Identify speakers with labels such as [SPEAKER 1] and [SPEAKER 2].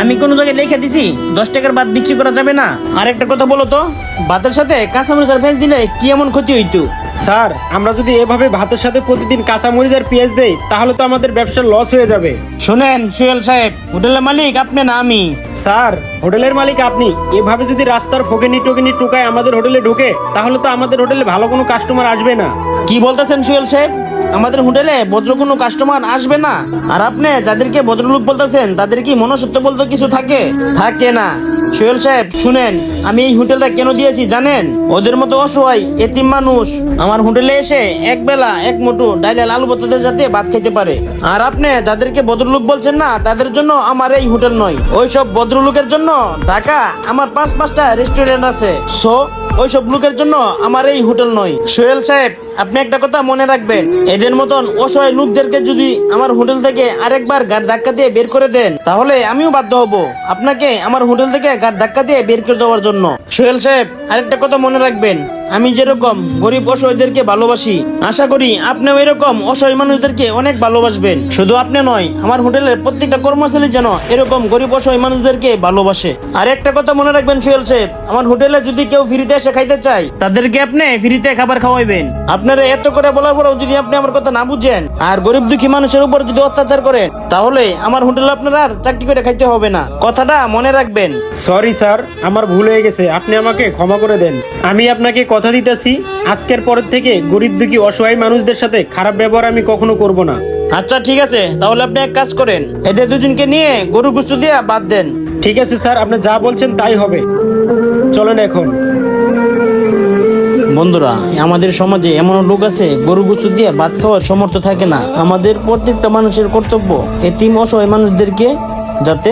[SPEAKER 1] আমি কোনো জায়গায় লিখে দিছি 10 টাকার ভাত বিক্রি করা যাবে না? আর একটা কথা বলো তো, ভাতের সাথে কাঁচামরিচ আর পেঁয়াজ দিলে কি এমন ক্ষতি হইতো?
[SPEAKER 2] স্যার, আমরা যদি এভাবে ভাতের সাথে প্রতিদিন কাঁচামরিচ আর পেঁয়াজ দেই তাহলে তো আমাদের ব্যবসার লস হয়ে যাবে।
[SPEAKER 1] শোনেন সোহেল সাহেব, হোটেলের মালিক আপনি না আমি।
[SPEAKER 2] স্যার, হোটেলের মালিক আপনি। এভাবে যদি রাস্তার ফকিনি টকিনি টোকায় আমাদের হোটেলে ঢুকে তাহলে তো আমাদের হোটেলে ভালো কোনো কাস্টমার আসবে না।
[SPEAKER 1] কি বলতেছেন সোহেল সাহেব? আমাদের হোটেলে ভদ্র কোনো কাস্টমার আসবে না? আর আপনি যাদেরকে ভদ্রলোক বলতেছেন তাদের কি মনুষ্যত্ব বলতে কিছু থাকে? থাকে না। সোহেল সাহেব শুনেন, আমি এই হোটেলটা কেন দিয়েছি জানেন? ওদের মতো অসহায় এতিম মানুষ আমার হোটেলে এসে এক বেলা এক মুঠো ডাইল আর আলু ভর্তাতে যাতে ভাত খেতে পারে। আর আপনি যাদেরকে ভদ্রলোক বলছেন না তাদের জন্য আমার এই হোটেল নয়, ওইসব ভদ্রলোকের জন্য ঢাকা আমার 5-5টা রেস্টুরেন্ট আছে। সো ওইসব লোকের জন্য আমার এই হোটেল নয়। সোহেল সাহেব, আপনি একটা কথা মনে রাখবেন, এদের মতন অসহায় লোকদেরকে যদি আমার হোটেল থেকে আরেকবার গাড় ধাক্কা দিয়ে বের করে দেন তাহলে আমিও বাধ্য হব আপনাকে আমার হোটেল থেকে গাড় ধাক্কা দিয়ে বের করে দেওয়ার জন্য। সোহেল সাহেব, আরেকটা কথা মনে রাখবেন, আমি যেরকম গরিব অসহায়দেরকে ভালোবাসি, আশা করি আপনিও এরকম অসহায় মানুষদেরকে অনেক ভালোবাসবেন। শুধু আপনি নয়, আমার হোটেলের প্রত্যেকটা কর্মচারী যেন এরকম গরিব অসহায় মানুষদেরকে ভালোবাসে। আর একটা কথা মনে রাখবেন সোহেল সাহেব, আমার হোটেলে যদি কেউ ফ্রিতে এসে খাইতে চায় তাদেরকে আপনি ফ্রিতে খাবার খাওয়াইবেন। আপনারা এত করে বলার পরেও যদি আপনি আমার কথা না বুঝেন আর গরিব দুঃখী মানুষের উপর যদি অত্যাচার করেন তাহলে আমার হোটেলে আপনারা আর চাকরি করে খাইতে হবে না। কথাটা মনে রাখবেন।
[SPEAKER 2] সরি স্যার, আমার ভুল হয়ে গেছে, আপনি আমাকে ক্ষমা করে দেন। আমি আপনাকে কথা দিতেছি, আজকের পরের থেকে গরিব দুঃখী অসহায় মানুষদের সাথে খারাপ ব্যবহার আমি কখনো করব না।
[SPEAKER 1] আচ্ছা ঠিক আছে, তাহলে আপনি এক কাজ করেন, এদের দুজনকে নিয়ে গরু গোশত দিয়ে বাদ দেন।
[SPEAKER 2] ঠিক আছে স্যার, আপনি যা বলছেন তাই হবে। চলেন এখন।
[SPEAKER 1] বন্ধুরা, আমাদের সমাজে এমন লোক আছে গরু গোশত দিয়ে ভাত খাওয়ার সমর্থ থাকে না। আমাদের প্রত্যেকটা মানুষের কর্তব্য এতিম অসহায় মানুষদেরকে যাতে